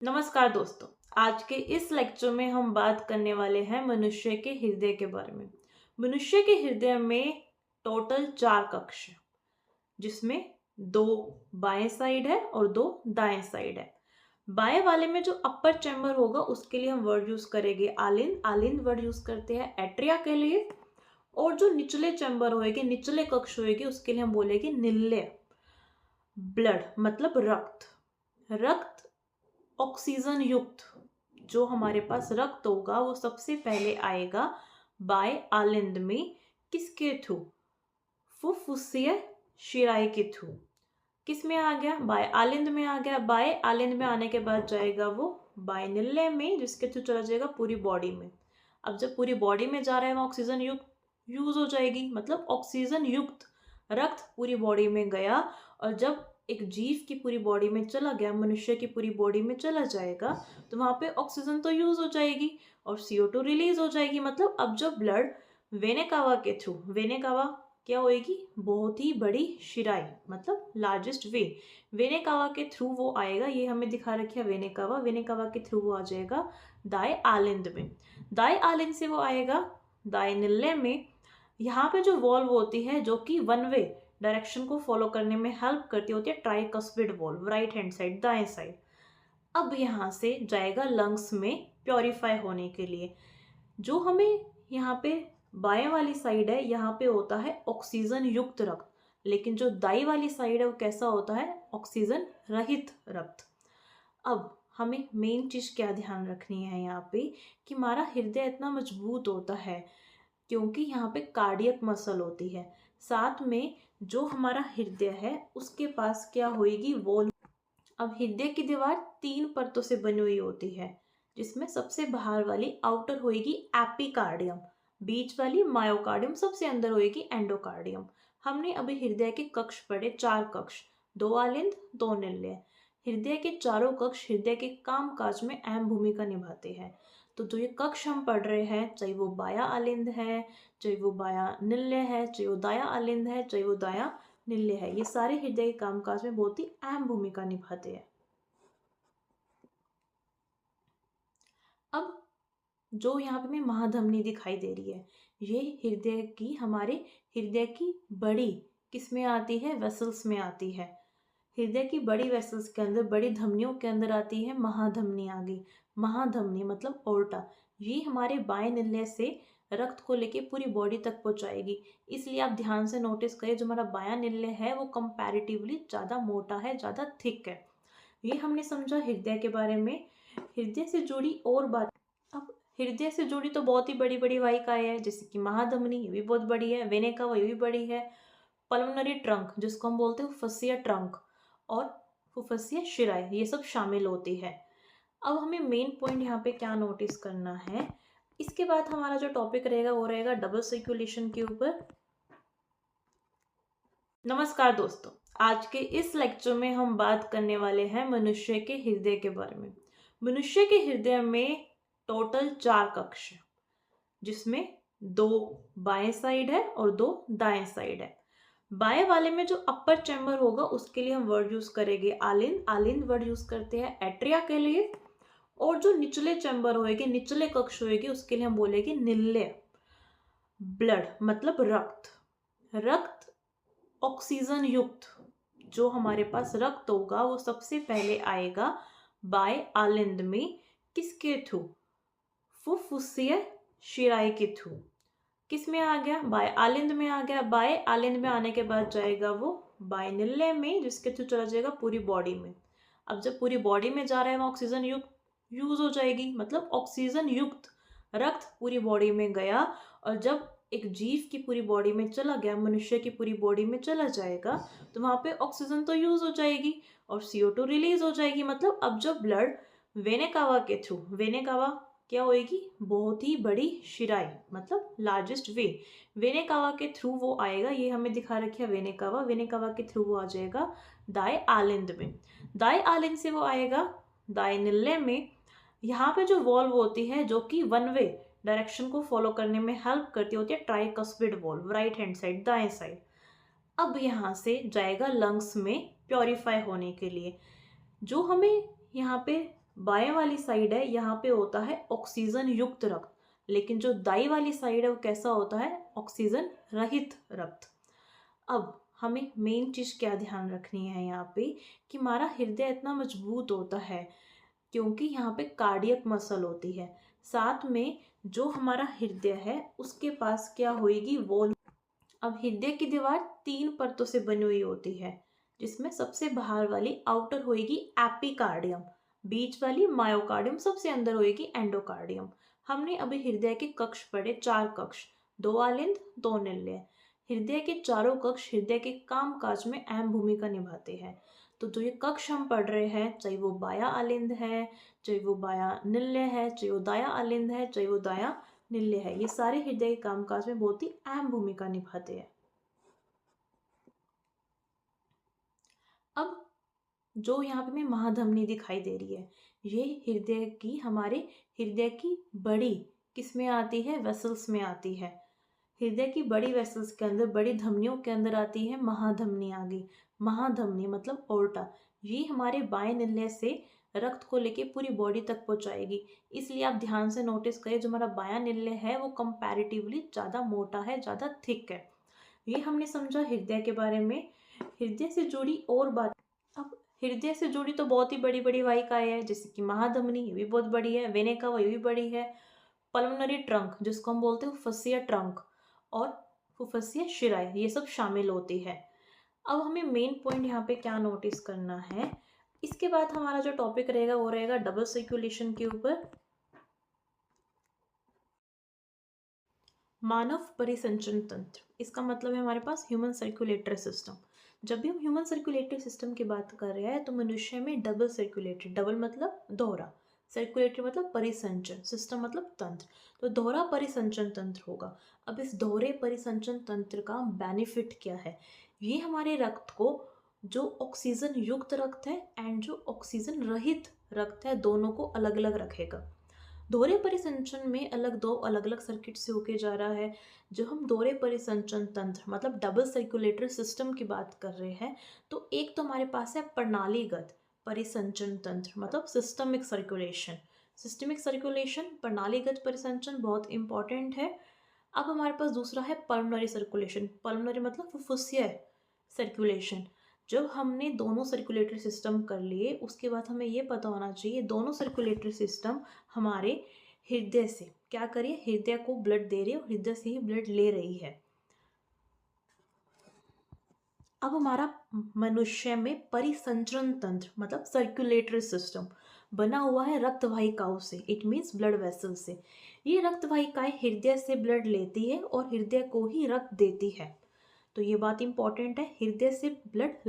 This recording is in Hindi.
नमस्कार दोस्तों। आज के इस लेक्चर में हम बात करने वाले हैं मनुष्य के हृदय के बारे में। मनुष्य के हृदय में टोटल 4 कक्ष हैं, जिसमें 2 बाएं साइड है और 2 दाएं साइड है। बाएं वाले में जो अपर चैम्बर होगा उसके लिए हम वर्ड यूज करेंगे आलिंद। आलिंद वर्ड यूज करते हैं एट्रिया के लिए। और जो निचले चैम्बर होएगी, निचले कक्ष होएगी, उसके लिए हम बोलेंगे निल्य। ब्लड मतलब रक्त। रक्त ऑक्सीजन युक्त जो हमारे पास रक्त होगा वो सबसे पहले आएगा बाय आलिंद में। किसके थ्रू? फुफ्फुसीय शिराई के थ्रू। किस में आ गया? बाय आलिंद में आ गया। बाय आलिंद में आने के बाद जाएगा वो बायनिल्य में, जिसके थ्रू चला जाएगा पूरी बॉडी में। अब जब पूरी बॉडी में जा रहा है वहाँ ऑक्सीजन युक्त यूज हो जाएगी, मतलब ऑक्सीजन युक्त रक्त पूरी बॉडी में गया। और जब एक जीव की पूरी बॉडी में चला गया, मनुष्य की पूरी बॉडी में चला जाएगा, तो वहाँ पे ऑक्सीजन तो यूज हो जाएगी और CO2 रिलीज हो जाएगी। मतलब अब जो ब्लड वेने कावा के थ्रू, वेने कावा क्या होएगी? बहुत ही बड़ी शिराई, मतलब लार्जेस्ट वेने कावा के थ्रू वो आएगा। ये हमें दिखा रखा है वेने कावा के थ्रू वो आ जाएगा दाएं आलिंद में। दाएं आलिंद से वो आएगा दाएं निल्ले में। यहाँ पे जो वॉल्व होती है जो कि वन वे डायरेक्शन को फॉलो करने में हेल्प करती होती है, tricuspid valve, right hand side, दाएं साइड। अब यहाँ से जाएगा लंग्स में प्योरीफाई होने के लिए। जो हमें यहाँ पे बाएं वाली साइड है, यहाँ पे होता है ऑक्सीजन युक्त रक्त, लेकिन जो दाई वाली साइड है वो कैसा होता है? ऑक्सीजन रहित रक्त। अब हमें मेन चीज क्या ध्यान रखनी है यहाँ पे कि हमारा हृदय इतना मजबूत होता है क्योंकि यहाँ पे कार्डियक मसल होती है। साथ में जो हमारा हृदय है उसके पास क्या होएगी? वॉल। अब हृदय की दीवार 3 परतों से बनी हुई होती है, जिसमें सबसे बाहर वाली आउटर होएगी एपिकार्डियम, बीच वाली मायोकार्डियम, सबसे अंदर होएगी एंडोकार्डियम। हमने अभी हृदय के कक्ष पढ़े, 4 कक्ष, 2 आलिंद 2 निल्य। हृदय के चारों कक्ष हृदय के कामकाज में अहम भूमिका निभाते हैं। तो जो ये कक्ष हम पढ़ रहे हैं, चाहे वो बाया आलिंद है, चाहे वो बाया निल्य है, चाहे वो दाया आलिंद है, चाहे वो दाया निल्य है, ये सारे हृदय के कामकाज में बहुत ही अहम भूमिका निभाते हैं। अब जो यहाँ पे हमें महाधमनी दिखाई दे रही है, ये हृदय की, हमारे हृदय की बड़ी किस में आती है? वेसल्स में आती है। हृदय की बड़ी वेसल्स के अंदर, बड़ी धमनियों के अंदर आती है महाधमनी आ गई। महाधमनी मतलब ओर्टा। ये हमारे बाएं निल्य से रक्त को लेके पूरी बॉडी तक पहुंचाएगी। इसलिए आप ध्यान से नोटिस करें, जो हमारा बायां निल्य है वो कंपैरेटिवली ज़्यादा मोटा है, ज़्यादा थिक है। ये हमने समझा हृदय के बारे में। हृदय से जुड़ी और बात। अब हृदय से जुड़ी तो बहुत ही बड़ी बड़ी वाहिकाएं हैं, जैसे कि महाधमनी, ये भी बहुत बड़ी है। वेने कावा, ये भी बड़ी है। पल्मोनरी ट्रंक, जिसको हम बोलते हैं फुफ्फुसीय ट्रंक, और फुफ्फुसीय शिराएं, ये सब शामिल होती है। अब हमें मेन पॉइंट यहाँ पे क्या नोटिस करना है, इसके बाद हमारा जो टॉपिक रहेगा वो रहेगा डबल सर्कुलेशन के ऊपर। नमस्कार दोस्तों, आज के इस लेक्चर में हम बात करने वाले हैं मनुष्य के हृदय के बारे में। मनुष्य के हृदय में टोटल 4 कक्ष हैं, जिसमें 2 बाएं साइड है और 2 दाएं साइड है। बाएं वाले में जो अपर चैम्बर होगा उसके लिए हम वर्ड यूज करेंगे आलिंद। आलिंद वर्ड यूज करते हैं एट्रिया के लिए। और जो निचले चैम्बर होएगी, निचले कक्ष होएगी, उसके लिए हम बोलेंगे निल्य। ब्लड मतलब रक्त। रक्त ऑक्सीजन युक्त जो हमारे पास रक्त होगा वो सबसे पहले आएगा बाय आलिंद में। किसके थ्रू? फुफ्फुसीय शिराई के थ्रू। किस में आ गया? बाय आलिंद में आ गया। बाय आलिंद में आने के बाद जाएगा वो बायनिल्य में, जिसके थ्रू चला जाएगा पूरी बॉडी में। अब जब पूरी बॉडी में जा रहा है वहाँ ऑक्सीजन युक्त यूज हो जाएगी, मतलब ऑक्सीजन युक्त रक्त पूरी बॉडी में गया। और जब एक जीव की पूरी बॉडी में चला गया, मनुष्य की पूरी बॉडी में चला जाएगा, तो वहाँ पे ऑक्सीजन तो यूज हो जाएगी और CO2 रिलीज हो जाएगी। मतलब अब जो ब्लड वेने कावा के थ्रू, वेने कावा क्या होएगी? बहुत ही बड़ी शिराई, मतलब लार्जेस्ट वेने कावा के थ्रू वो आएगा। ये हमें दिखा रखा है वेने कावा के थ्रू वो आ जाएगा दाएं आलिंद में। दाएं आलिंद से वो आएगा दाएं निल्य में। यहाँ पे जो वॉल्व होती है जो कि वन वे डायरेक्शन को फॉलो करने में हेल्प करती होती है, tricuspid valve, right hand side, दाएं साइड। अब यहाँ से जाएगा लंग्स में प्योरीफाई होने के लिए। जो हमें यहाँ पे बाएं वाली साइड है, यहाँ पे होता है ऑक्सीजन युक्त रक्त, लेकिन जो दाई वाली साइड है वो कैसा होता है, ऑक्सीजन रहित रक्त। अब हमें मेन चीज क्या ध्यान रखनी है यहाँ पे कि हमारा हृदय इतना मजबूत होता है क्योंकि यहाँ पे कार्डियक मसल होती है, साथ में जो हमारा हृदय है उसके पास क्या होएगी, वॉल। अब हृदय की दीवार 3 परतों से बनी हुई होती है, जिसमें सबसे बाहर वाली आउटर होएगी एपिकार्डियम, बीच वाली मायोकार्डियम, सबसे अंदर होएगी एंडोकार्डियम। हमने अभी हृदय के कक्ष पढ़े, 4 कक्ष, 2 आलिंद 2 निलय। हृदय के चारों कक्ष हृदय के काम काज में अहम भूमिका निभाते हैं। तो जो ये कक्ष हम पढ़ रहे हैं, चाहे वो बाया आलिंद है, चाहे वो बाया निलय है, चाहे वो दाया आलिंद है, चाहे वो दाया निलय है, ये सारे हृदय के कामकाज में बहुत ही अहम भूमिका निभाते हैं। अब जो यहाँ पे हमें महाधमनी दिखाई दे रही है, ये हमारे हृदय की बड़ी किस में आती है, वेसल्स में आती है। हृदय की बड़ी वेसल्स के अंदर, बड़ी धमनियों के अंदर आती है महाधमनी आ गई। महाधमनी मतलब ओर्टा, ये हमारे बाएं निलय से रक्त को लेके पूरी बॉडी तक पहुंचाएगी। इसलिए आप ध्यान से नोटिस करें, जो हमारा बायां निलय है वो कंपैरेटिवली ज़्यादा मोटा है, ज़्यादा थिक है। ये हमने समझा हृदय के बारे में। हृदय से जुड़ी और बात, अब हृदय से जुड़ी तो बहुत ही बड़ी बड़ी वाहिकाएं हैं, जैसे कि महाधमनी, ये भी बहुत बड़ी है, वेना कावा ये भी बड़ी है, पल्मोनरी ट्रंक जिसको हम बोलते हैं फुफ्फुसिया ट्रंक, और फुफ्फुसिया शिराएं, ये सब शामिल होती है। अब हमें मेन पॉइंट यहाँ पे क्या नोटिस करना है, इसके बाद हमारा जो टॉपिक रहेगा वो रहेगा डबल सर्कुलेशन के ऊपर। मानव परिसंचरण तंत्र, इसका मतलब है हमारे पास ह्यूमन सर्कुलेटरी सिस्टम। जब भी हम ह्यूमन सर्कुलेटरी सिस्टम की बात कर रहे हैं तो मनुष्य में डबल सर्कुलेटरी, डबल मतलब दोहरा, सर्कुलेटरी मतलब परिसंचरण, सिस्टम मतलब तंत्र, तो दोहरा परिसंचरण तंत्र होगा। अब इस दोहरे परिसंचरण तंत्र का बेनिफिट क्या है, ये हमारे रक्त को, जो ऑक्सीजन युक्त रक्त है एंड जो ऑक्सीजन रहित रक्त है, दोनों को अलग अलग रखेगा। दोहरे परिसंचरण में दो अलग अलग सर्किट से होके जा रहा है। जो हम दोहरे परिसंचरण तंत्र मतलब डबल सर्कुलेटरी सिस्टम की बात कर रहे हैं, तो एक तो हमारे पास है प्रणालीगत परिसंचरण तंत्र मतलब सिस्टमिक सर्कुलेशन। सिस्टमिक सर्कुलेशन, प्रणालीगत परिसंचरण बहुत इंपॉर्टेंट है। अब हमारे पास दूसरा है पल्मोनरी सर्कुलेशन, पल्मोनरी मतलब फुफ्फुसिया सर्कुलेशन। जब हमने दोनों सर्कुलेटरी सिस्टम कर लिए, उसके बाद हमें ये पता होना चाहिए दोनों सर्कुलेटरी सिस्टम हमारे हृदय से क्या करिए, हृदय को ब्लड दे रही है और हृदय से ही ब्लड ले रही है। अब हमारा मनुष्य में परिसंचरण तंत्र मतलब सर्कुलेटरी सिस्टम बना हुआ है रक्त वाहिकाओं से, इट मीन्स ब्लड वेसल से। ये रक्त वाहिकाएं हृदय से ब्लड लेती है और हृदय को ही रक्त देती है। तो ये बात इंपॉर्टेंट है, हृदय से ब्लड